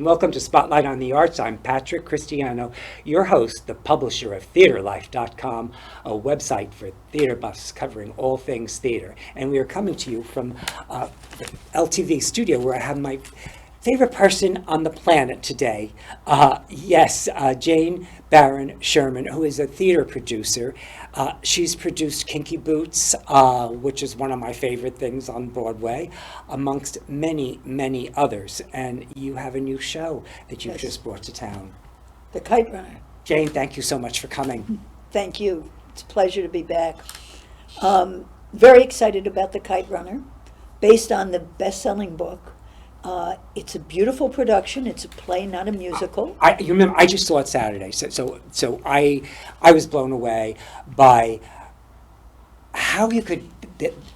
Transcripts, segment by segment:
Welcome to Spotlight on the Arts. I'm Patrick Cristiano, your host, the publisher of TheaterLife.com, a website for theater buffs covering all things theater. And we are coming to you from the LTV studio, where I have my favorite person on the planet today. Jayne Sherman, who is a theater producer. She's produced Kinky Boots, which is one of my favorite things on Broadway, amongst many, many others. And you have a new show that you've just brought to town. The Kite Runner. Jayne, thank you so much for coming. Thank you. It's a pleasure to be back. Very excited about The Kite Runner, based on the best-selling book. It's a beautiful production. It's a play, not a musical. You remember, I just saw it Saturday, so I was blown away by how you could.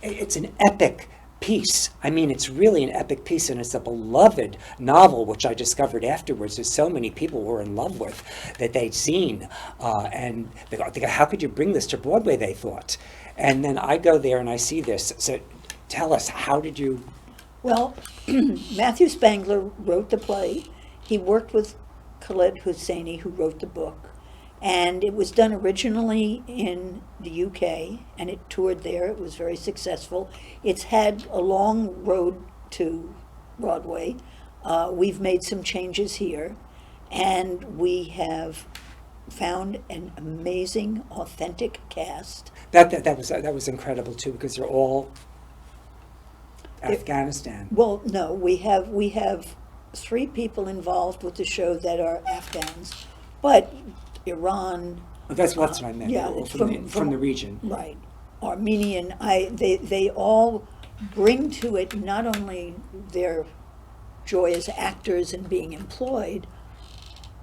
It's an epic piece. I mean, it's really an epic piece, and it's a beloved novel, which I discovered afterwards. There's so many people were in love with that they'd seen, and they go, how could you bring this to Broadway? They thought, and then I go there and I see this. So, tell us, how did you? Well, Matthew Spangler wrote the play. He worked with Khaled Hosseini, who wrote the book. And it was done originally in the UK, and it toured there. It was very successful. It's had a long road to Broadway. We've made some changes here, and we have found an amazing, authentic cast. That was incredible too, because they're all Afghanistan. Well, no, we have 3 people involved with the show that are Afghans, but Iran. That's what I meant. Yeah, from the region. Right, Armenian. They all bring to it not only their joy as actors and being employed,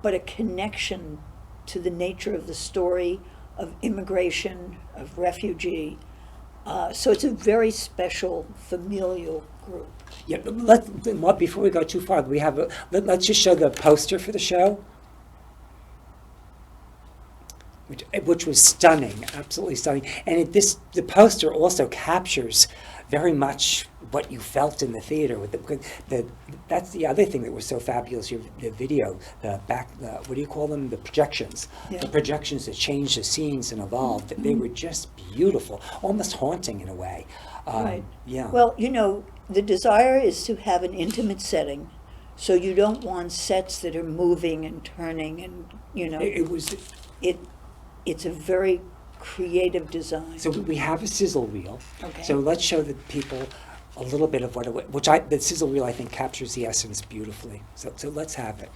but a connection to the nature of the story of immigration, of refugee. So it's a very special familial group. Yeah, before we go too far, let's just show the poster for the show, which was stunning, absolutely stunning. And the poster also captures very much what you felt in the theater. That's the other thing that was so fabulous. The video, what do you call them? The projections. Yeah. The projections that changed the scenes and evolved. Mm-hmm. They were just beautiful, almost haunting in a way. Right. Yeah. Well, the desire is to have an intimate setting, so you don't want sets that are moving and turning, and it's a very creative design. So we have a sizzle reel. Okay. So let's show the people a little bit of the sizzle reel, I think, captures the essence beautifully. So let's have it.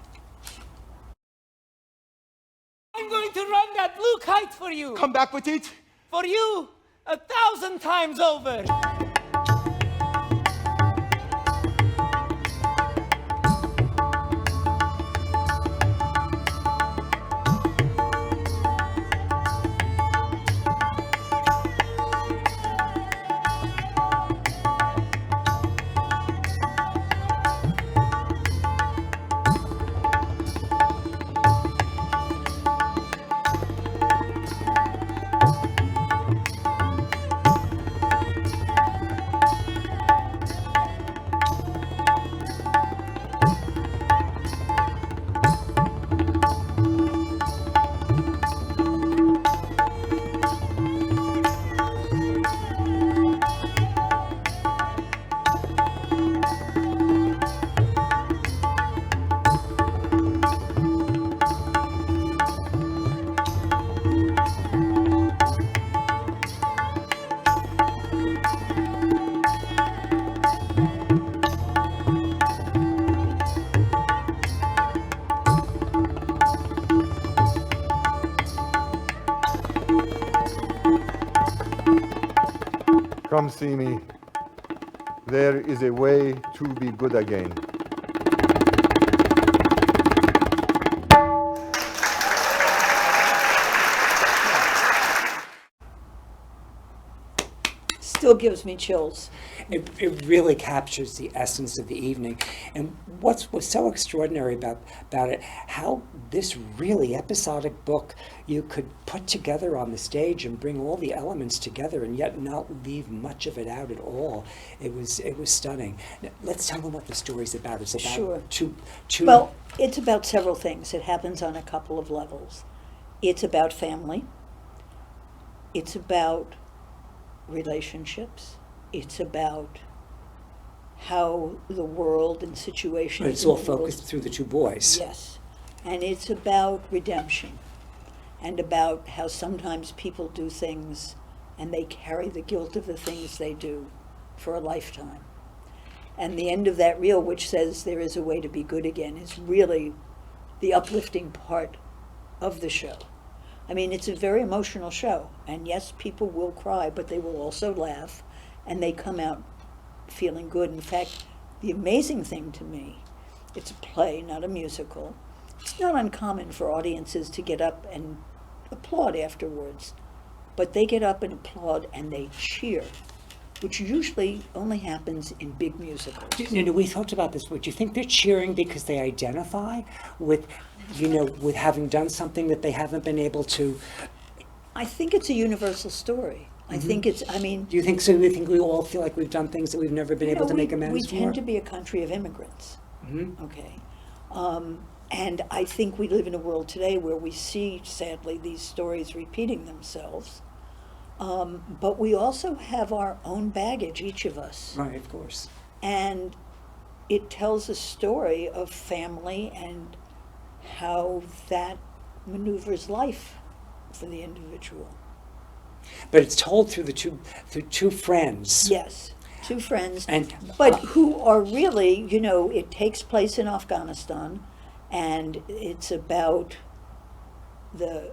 I'm going to run that blue kite for you. Come back with it. For you, 1,000 times over. Come see me. There is a way to be good again. Still still gives me chills. It really captures the essence of the evening. And what's was so extraordinary about it, how this really episodic book you could put together on the stage and bring all the elements together and yet not leave much of it out at all. It was stunning. Now, let's tell them what the story's about. It's about Sure. two Well, it's about several things. It happens on a couple of levels. It's about family. It's about relationships. It's about how the world and situations. it's in all the world- focused through the two boys. Yes. And it's about redemption and about how sometimes people do things and they carry the guilt of the things they do for a lifetime. And the end of that reel, which says there is a way to be good again, is really the uplifting part of the show. I mean, it's a very emotional show. And yes, people will cry, but they will also laugh. And they come out feeling good. In fact, the amazing thing to me, it's a play, not a musical. It's not uncommon for audiences to get up and applaud afterwards. But they get up and applaud and they cheer, which usually only happens in big musicals. We talked about this. Would you think they're cheering because they identify with, with having done something that they haven't been able to? I think it's a universal story. I think it's, I mean, Do you think so? You think we all feel like we've done things that we've never been able to make amends we for? tend to be a country of immigrants. Okay. And I think we live in a world today where we see, sadly, these stories repeating themselves. But we also have our own baggage, each of us. Right, of course. And it tells a story of family and how that maneuvers life for the individual. But it's told through two friends. Yes, two friends, And but who are really, it takes place in Afghanistan, and it's about the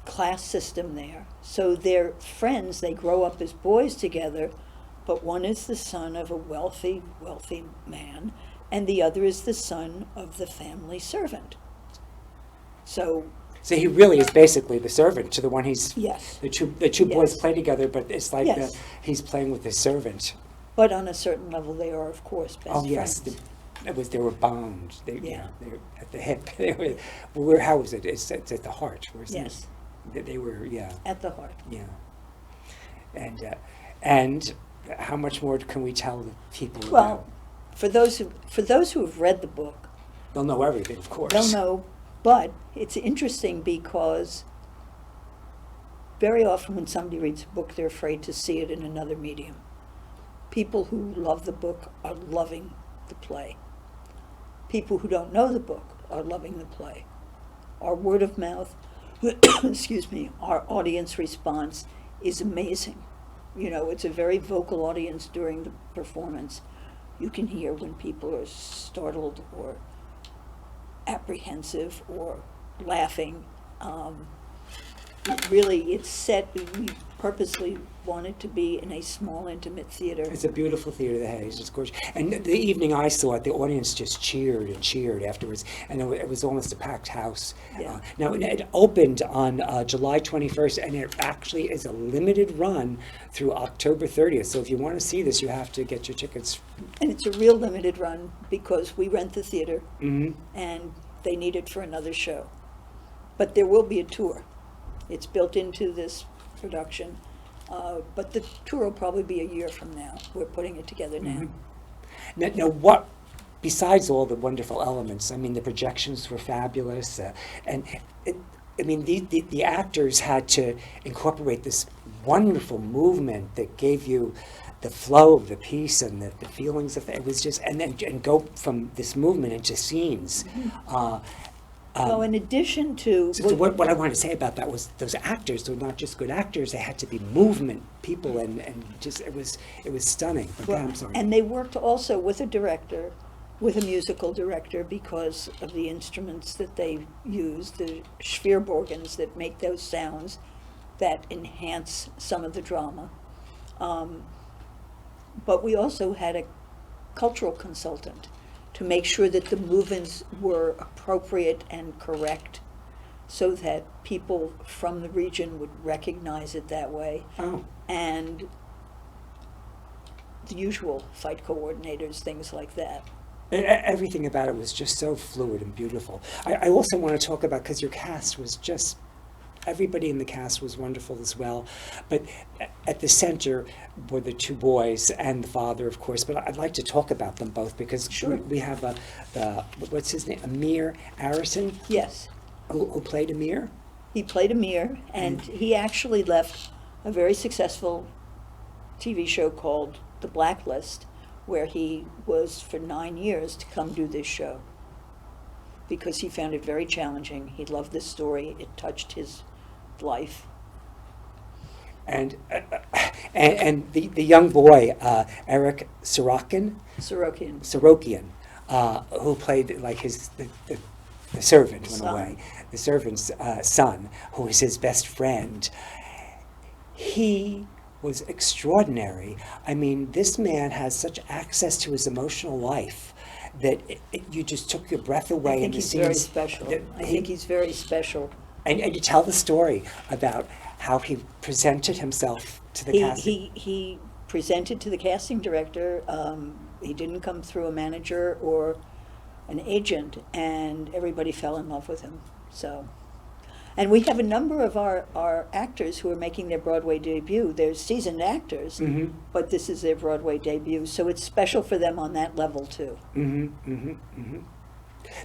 class system there. So they're friends, they grow up as boys together, but one is the son of a wealthy man, and the other is the son of the family servant. So, he really is basically the servant to the one he's. yes. The two boys Yes. play together, but it's like Yes. he's playing with his servant. But on a certain level, they are, of course, best Oh yes, friends. they were bound. They Yeah. they were at the hip. Where how is it? It's at the heart. Where's Yes. They were At the heart. and how much more can we tell the people? Well, about? for those who have read the book, They'll know everything, of course. they'll know. But it's interesting because very often when somebody reads a book, they're afraid to see it in another medium. People who love the book are loving the play. People who don't know the book are loving the play. Our word of mouth, excuse me, our audience response is amazing. It's a very vocal audience during the performance. You can hear when people are startled or apprehensive or laughing. It's set, we purposely want it to be in a small, intimate theater. It's a beautiful theater, the Hayes. It's gorgeous. And the evening I saw it, the audience just cheered and cheered afterwards, and it was almost a packed house. Yeah. Now, it opened on July 21st, and it actually is a limited run through October 30th. So if you want to see this, you have to get your tickets. And it's a real limited run because we rent the theater Mhm. and they need it for another show. But there will be a tour. It's built into this production. But the tour will probably be a year from now. We're putting it together now. Now, what, besides all the wonderful elements, I mean, the projections were fabulous, the actors had to incorporate this wonderful movement that gave you the flow of the piece and the feelings of it. It was just, and go from this movement into scenes. So in addition to... So what I wanted to say about that was those actors were not just good actors; they had to be movement people, and just it was stunning. Okay, I'm sorry. And they worked also with a director, with a musical director, because of the instruments that they use, the Schwierborgens that make those sounds that enhance some of the drama. But we also had a cultural consultant to make sure that the movements were appropriate and correct so that people from the region would recognize it that way. Oh, And the usual fight coordinators, things like that. everything about it was just so fluid and beautiful. I also want to talk about, because your cast was just, everybody in the cast was wonderful as well. But at the center were the two boys and the father, of course. But I'd like to talk about them both, because Sure. we have what's his name, Amir Arison, Yes, who played Amir. he played Amir, and he actually left a very successful TV show called The Blacklist, where he was for 9 years to come do this show, because he found it very challenging. He loved this story. It touched his life. And the young boy, Eric Sorokian, who played like the servant in a Son. way, the servant's son, who was his best friend. He was extraordinary. I mean, this man has such access to his emotional life that you just took your breath away. I think in the he's very scenes special. that I think he's very special. And you tell the story about how he presented himself to the casting. He presented to the casting director. He didn't come through a manager or an agent, and everybody fell in love with him. So, and we have a number of our actors who are making their Broadway debut. They're seasoned actors, Mhm. but this is their Broadway debut, so it's special for them on that level too.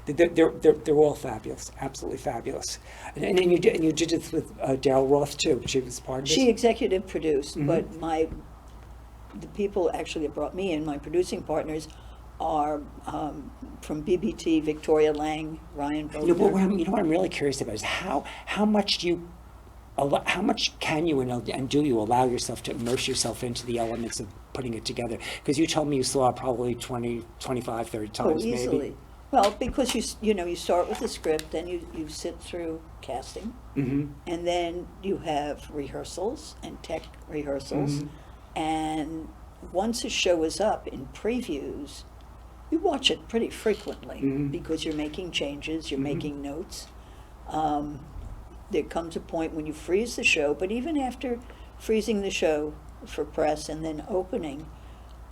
They're all fabulous, absolutely fabulous. And then you did this with Daryl Roth too. She was part of this. She executive produced, Mhm. but the people actually that brought me in, my producing partners, are from BBT, Victoria Lang, Ryan You know, Bodner. what I'm really curious about is how much do you how much can you and do you allow yourself to immerse yourself into the elements of putting it together? Because you told me you saw it probably 20, 25, 30 times Easily. maybe. Well, because you start with the script, then you sit through casting, Mm-hmm. and then you have rehearsals and tech rehearsals, and once a show is up in previews, you watch it pretty frequently because you're making changes, you're making notes. There comes a point when you freeze the show, but even after freezing the show for press and then opening,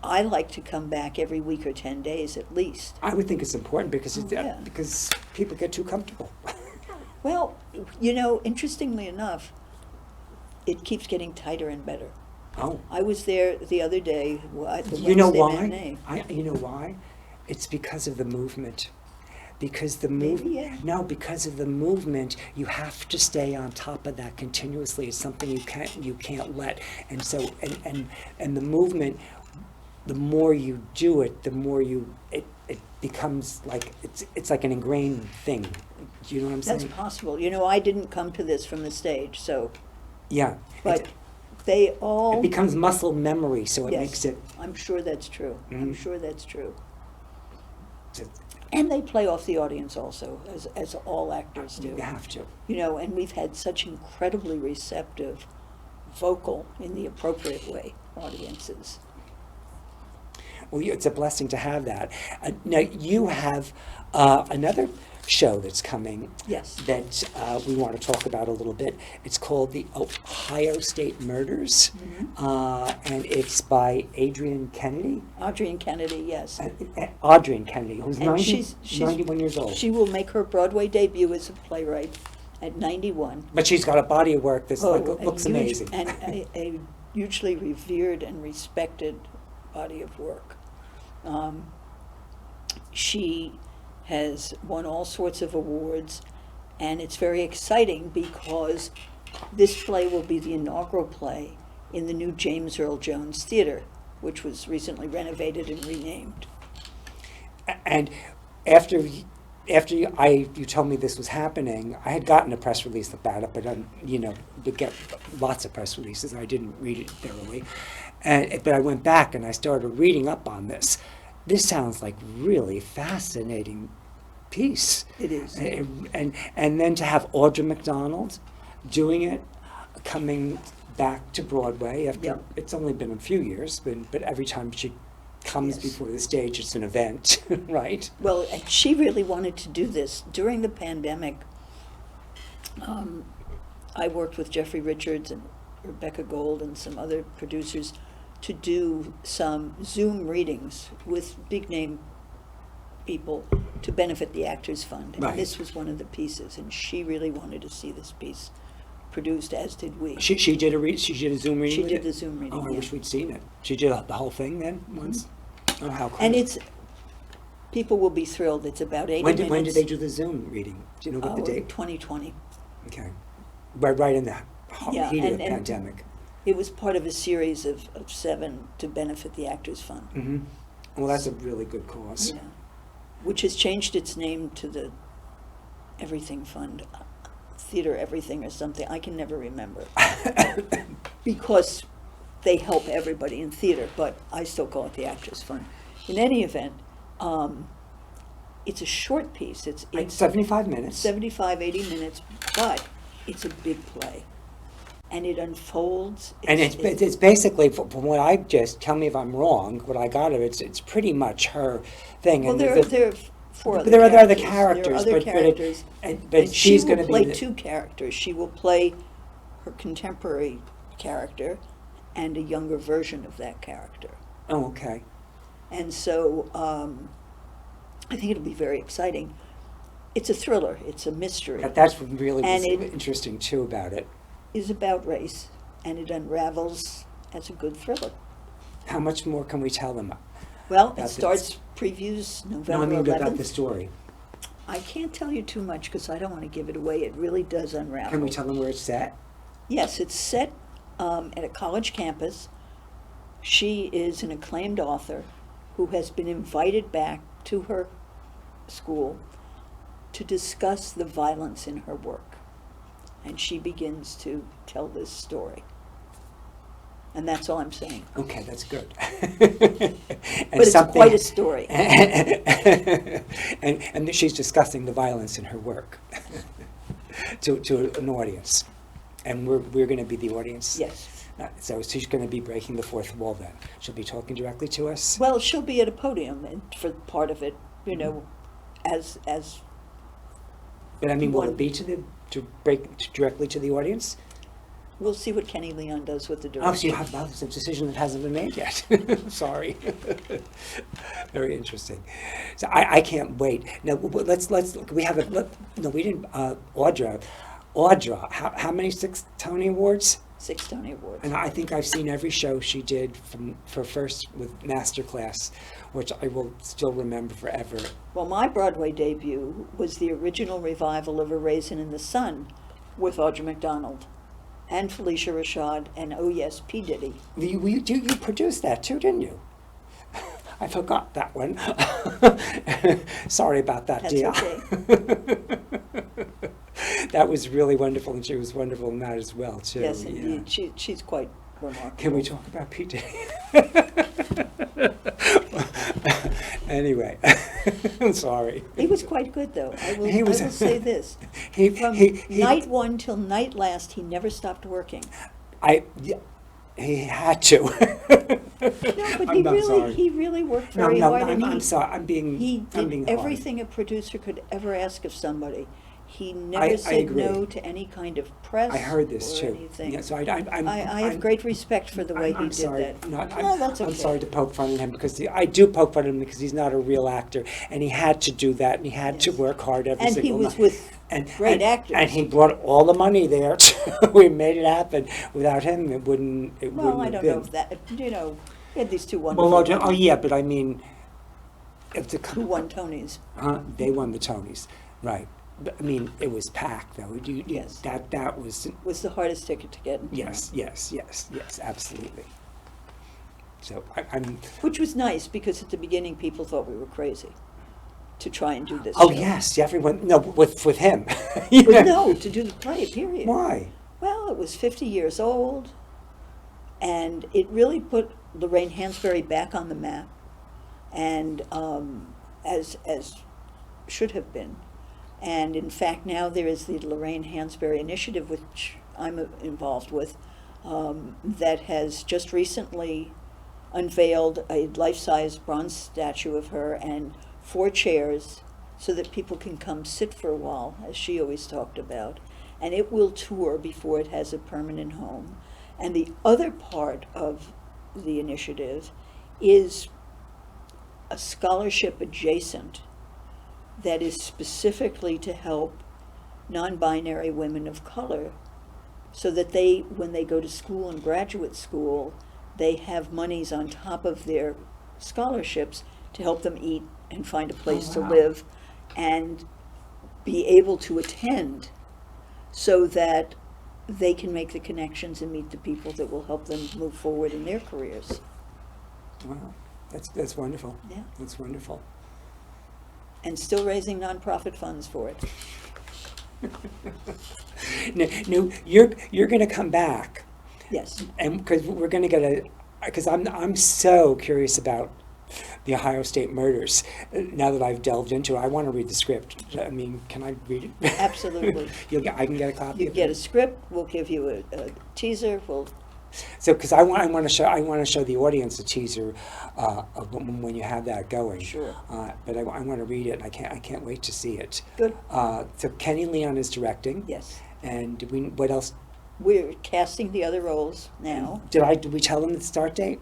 I like to come back every week or 10 days at least. I would think it's important because Yeah. because people get too comfortable. Well, interestingly enough, it keeps getting tighter and better. Oh. I was there the other day at the You know Wednesday why? matinee. You know why? It's because of the movement. Because the Maybe, yeah. No, because of the movement, you have to stay on top of that continuously. It's something you can't let. And so and the movement, the more you do it, the more it becomes like it's like an ingrained thing. Do you know what I'm saying? That's possible. I didn't come to this from the stage, so, Yeah. but they all. It becomes muscle memory, so it Yes, makes it. I'm sure that's true. I'm Mhm. sure that's true. it's- And they play off the audience also, as all actors do. You have to. And we've had such incredibly receptive, vocal, in the appropriate way, audiences. Well, it's a blessing to have that. Now, you have another show that's coming Yes. that we want to talk about a little bit. It's called The Ohio State Murders, and it's by Adrian Kennedy. Audrey Kennedy, yes. Adrian Kennedy, who's And 91 years old. She will make her Broadway debut as a playwright at 91. But she's got a body of work that a looks huge- amazing. And a hugely revered and respected body of work. She has won all sorts of awards, and it's very exciting because this play will be the inaugural play in the new James Earl Jones Theater, which was recently renovated and renamed. And after you told me this was happening, I had gotten a press release about it, but you get lots of press releases. I didn't read it thoroughly, but I went back and I started reading up on this. This sounds like really fascinating piece. It is. And then to have Audra McDonald doing it, coming back to Broadway after Yep. it's only been a few years, but every time she comes Yes. before the stage, it's an event, right? Well, and she really wanted to do this. During the pandemic, I worked with Jeffrey Richards and Rebecca Gold and some other producers to do some Zoom readings with big-name people to benefit the Actors Fund. Right. And this was one of the pieces, and she really wanted to see this piece produced, as did we. She did a Zoom reading She with did it? the Zoom reading, Oh, I yeah. wish we'd seen it. She did the whole thing then, once? Oh, how cool. And it's, people will be thrilled. It's about 80 minutes. When did they do the Zoom reading? Do you know what the date? 2020. Okay. Right in the Yeah, heat of the and pandemic. It was part of a series of 7 to benefit the Actors Fund. Mm-hmm. Well, that's a really good cause. Yeah, which has changed its name to the Everything Fund, Theater Everything or something. I can never remember. Because they help everybody in theater, but I still call it the Actors Fund. In any event, it's a short piece. It's 75 minutes. 75, 80 minutes, but it's a big play. And it unfolds. And it's basically, from what I just, tell me if I'm wrong, what I got of it, it's pretty much her thing. Well, and there are 4 but other there are other characters. characters, There are other but characters. but she's she going will to play be 2 characters. She will play her contemporary character and a younger version of that character. Oh, okay. And so I think it'll be very exciting. It's a thriller. It's a mystery. That's what really And was it- interesting too about it. Is about race, and it unravels as a good thriller. How much more can we tell them? Well, About it this. starts previews No, I November mean 11th. about the story. I can't tell you too much because I don't want to give it away. It really does unravel. Can we tell them where it's set? Yes, it's set at a college campus. She is an acclaimed author who has been invited back to her school to discuss the violence in her work. And she begins to tell this story. And that's all I'm saying. Okay, that's good. But it's quite a story. and she's discussing the violence in her work to an audience, and we're going to be the audience. Yes. So she's going to be breaking the fourth wall. Then she'll be talking directly to us. Well, she'll be at a podium and for part of it, you know, as But I mean, will one- it be to break directly to the audience? we'll see what Kenny Leon does with the Oh, direction. so you have a decision that hasn't been made yet. Sorry. Very interesting. So I can't wait. Now let's we have a no, we didn't. Audra, how many 6 Tony Awards? 6 Tony Awards. And I think I've seen every show she did for first with Masterclass, which I will still remember forever. Well, my Broadway debut was the original revival of A Raisin in the Sun with Audra McDonald and Felicia Rashad and, oh yes, P. Diddy. You produced that too, didn't you? I forgot that one. Sorry about that, That's dear. okay. That was really wonderful, and she was wonderful in that as well, too. Yes, yeah. indeed. She's quite remarkable. Can we talk about Pete Diddy? Anyway, I'm sorry. He was quite good, though. I will say this. From he- night 1 till night last, he never stopped working. Yeah, he had to. No, but I'm sorry. he really worked No, very no, hard. and I'm sorry. I'm being He I'm did being hard. everything a producer could ever ask of somebody. He never I said agree. no to any kind of press I heard this or too. anything. Yeah, so I I have great respect for the way he I'm did sorry. that. No, That's okay. I'm sorry to poke fun at him because I do poke fun at him because he's not a real actor, and he had to do that, and he had to Yes. work hard every And he single was night. with And, great and, actors. and he brought all the money there. We made it happen. Without him, it wouldn't. It Well, wouldn't I have don't been. know if that, he had these 2 wonderful Well, women oh yeah, but I mean, if the who won Tonys. they won the Tonys, right? But, I mean, it was packed though. Yes. That was Was the hardest ticket to get. yes, absolutely. So I'm. Which was nice, because at the beginning, people thought we were crazy to try and do this Oh show. yes, everyone. No, with him. You But know. no, to do the play, period. Why? Well, it was 50 years old, and it really put Lorraine Hansberry back on the map, and as should have been. And in fact, now there is the Lorraine Hansberry Initiative, which I'm involved with, that has just recently unveiled a life-size bronze statue of her and 4 chairs so that people can come sit for a while, as she always talked about. and it will tour before it has a permanent home. And the other part of the initiative is a scholarship adjacent that is specifically to help non-binary women of color, so that they, when they go to school and graduate school, they have monies on top of their scholarships to help them eat and find a place to live and be able to attend, so that they can make the connections and meet the people that will help them move forward in their careers. Wow, that's wonderful. Yeah. That's wonderful. And still raising nonprofit funds for it. No, you're going to come back, Yes. and because we're going to get because I'm so curious about the Ohio State murders. Now that I've delved into it, I want to read the script. I mean, can I read it? Absolutely. I can get a copy. You of get it? a script, we'll give you a teaser, we'll, So, because I want to show the audience a teaser of when you have that going. Sure. But I want to read it. And I can't wait to see it. good, So Kenny Leon is directing. yes. And what else? We're casting the other roles now. Did we tell them the start date?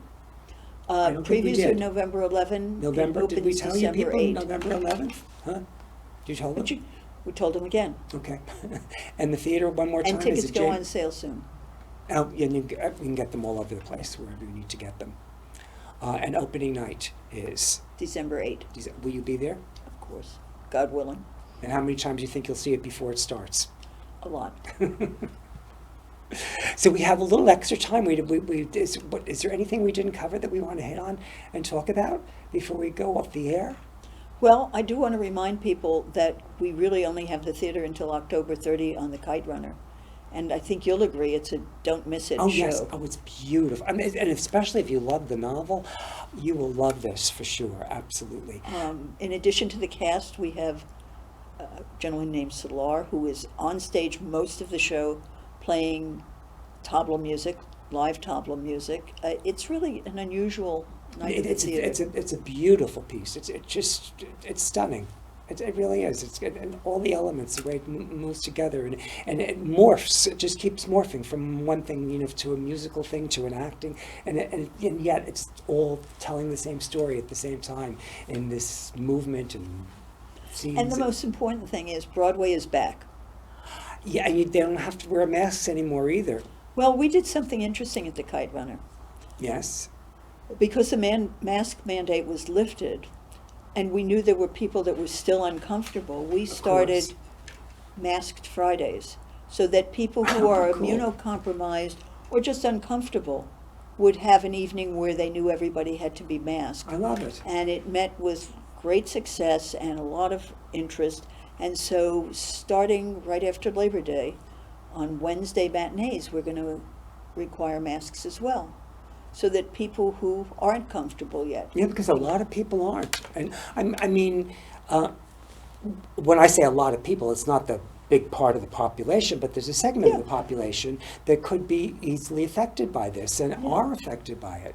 I don't think we Previews are did. November 11. November? It Did we opens tell you December people 8. November 11th? Huh? Did you tell them? We told them again. Okay. And the theater one more time? And is tickets it go Jayne? on sale soon. Oh, and you can get them all over the place, wherever you need to get them. And opening night is, December 8, will you be there? of course, God willing, And how many times do you think you'll see it before it starts? a lot. So we have a little extra time. Is there anything we didn't cover that we want to hit on and talk about before we go off the air? Well, I do want to remind people that we really only have the theater until October 30 on the Kite Runner. And I think you'll agree it's a don't miss it Oh, show. yes. Oh, it's beautiful. I mean, and especially if you love the novel, you will love this for sure. Absolutely. In addition to the cast, we have a gentleman named Solar, who is on stage most of the show playing tabla music, live tabla music. It's really an unusual night at the theater. It's a beautiful piece. It's stunning. It really is. It's good. And all the elements, the way it moves together, and it morphs. It just keeps morphing from one thing, to a musical thing, to an acting, and yet it's all telling the same story at the same time in this movement and scenes. And the most important thing is Broadway is back. Yeah, and they don't have to wear masks anymore either. Well, we did something interesting at the Kite Runner. Yes. Because the mask mandate was lifted, and we knew there were people that were still uncomfortable, we started course. Masked Fridays, so that people who are Cool. immunocompromised or just uncomfortable would have an evening where they knew everybody had to be masked. I love it. And it met with great success and a lot of interest. And so, starting right after Labor Day, on Wednesday matinees, we're going to require masks as well, so that people who aren't comfortable yet. Yeah, because a lot of people aren't. And I mean, when I say a lot of people, it's not the big part of the population, but there's a segment of the population that could be easily affected by this and are affected by it.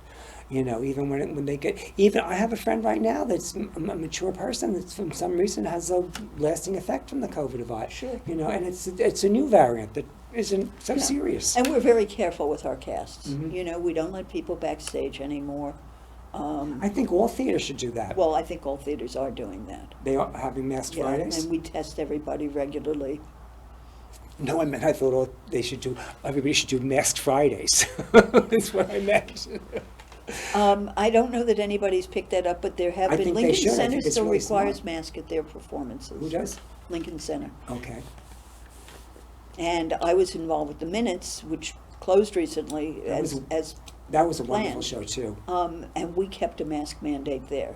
Even when they even I have a friend right now that's a mature person that's from some reason has a lasting effect from the COVID virus. Sure. And it's a new variant that isn't so serious. And we're very careful with our casts. Mhm. We don't let people backstage anymore. I think all theaters should do that. Well, I think all theaters are doing that. They are having masked Yeah, Fridays. and we test everybody regularly. No, I thought everybody should do masked Fridays. That's what I meant. I don't know that anybody's picked that up, but there have I been, think they Lincoln should. I Center think it's still really requires smart. mask at their performances. Who does? Lincoln Center. Okay. And I was involved with the Minutes, which closed recently That was as That was a wonderful planned. show too. And we kept a mask mandate there.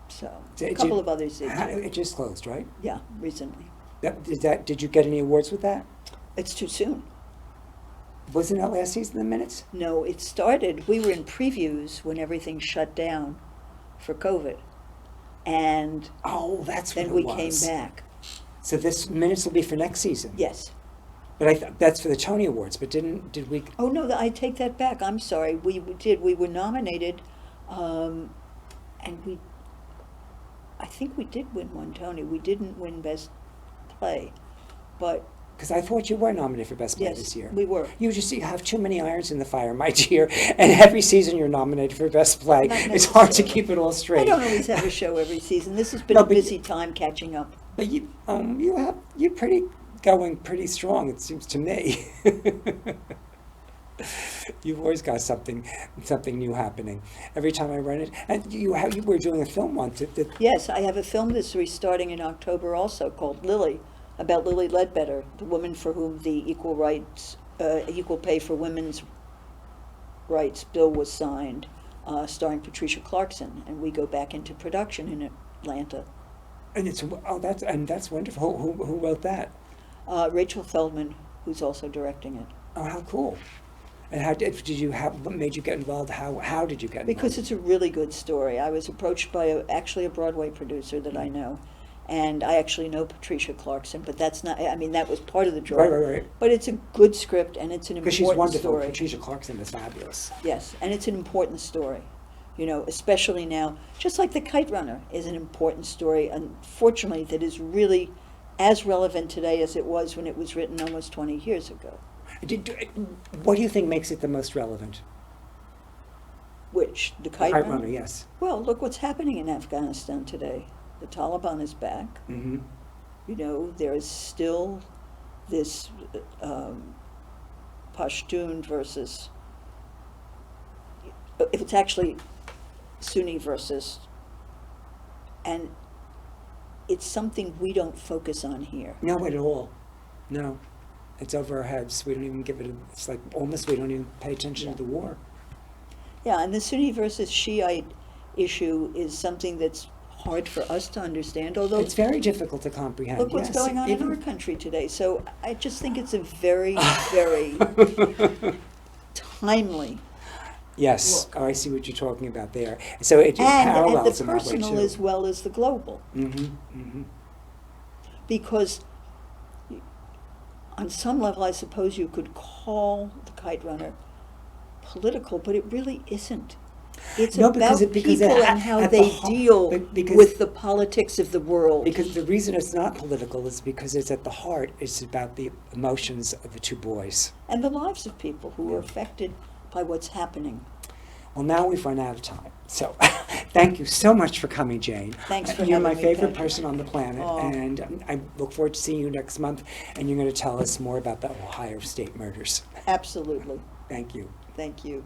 So, a Did couple you- of others did too. It just closed, right? Yeah, recently. Did you get any awards with that? It's too soon. Wasn't that last season, the Minutes? No, it started, we were in previews when everything shut down for COVID. And Oh, that's what then it we was. came back. So this Minutes will be for next season. Yes. But that's for the Tony Awards. But did we? Oh, no, I take that back. I'm sorry. We did. We were nominated, and I think we did win one Tony. We didn't win Best Play. but Because I thought you were nominated for Best Play yes, this year. we were. You have too many irons in the fire, my dear. And every season you're nominated for Best Play. Not It's hard to necessarily. keep it all I straight. don't always have a show every season. This has been No, a but- busy time catching up. But you're going pretty strong, it seems to me. You've always got something new happening. Every time I run it, and you were doing a film once. Yes, I have a film that's restarting in October also called Lily, about Lily Ledbetter, the woman for whom the Equal Pay for Women's Rights bill was signed, starring Patricia Clarkson, and we go back into production in Atlanta. And that's wonderful. Who wrote that? Rachel Feldman, who's also directing it. Oh, how cool! And what made you get involved? How did you get involved? Because it's a really good story. I was approached by actually a Broadway producer that I know, and I actually know Patricia Clarkson, but that's not, I mean, that was part of the draw. Right. But it's a good script, and it's an Because important she's wonderful. story. Patricia Clarkson is fabulous. Yes, and it's an important story, especially now, just like The Kite Runner is an important story, unfortunately, that is really as relevant today as it was when it was written almost 20 years ago. What do you think makes it the most relevant? Which, The Kite Kite Runner? Runner, yes. Well, look what's happening in Afghanistan today. The Taliban is back. Mm-hmm. There is still this Pashtun versus, if it's actually Sunni versus, and it's something we don't focus on here. No, at all. No. It's over our heads. We don't even give it it's like almost we don't even pay attention to the war. Yeah, and the Sunni versus Shiite issue is something that's hard for us to understand, although It's very difficult to comprehend. look what's yes. going on Even- in our country today. So I just think it's a very, very timely Yes. Look. Oh, I see what you're talking about there. So it and parallels the in that way personal too. as well as the global, Mm-hmm. Mm-hmm. because on some level I suppose you could call The Kite Runner political, but it really isn't. It's No, about because people and how at the they heart- deal because- with the politics of the world. Because the reason it's not political is because it's at the heart. It's about the emotions of the two boys. And the lives of people who are affected by what's happening. Well, now we've run out of time. So thank you so much for coming, Jane. Thanks for You're my having me, favorite Patrick. person on the planet. Aw. And I look forward to seeing you next month. And you're going to tell us more about the Ohio State murders. Absolutely. Thank you. Thank you.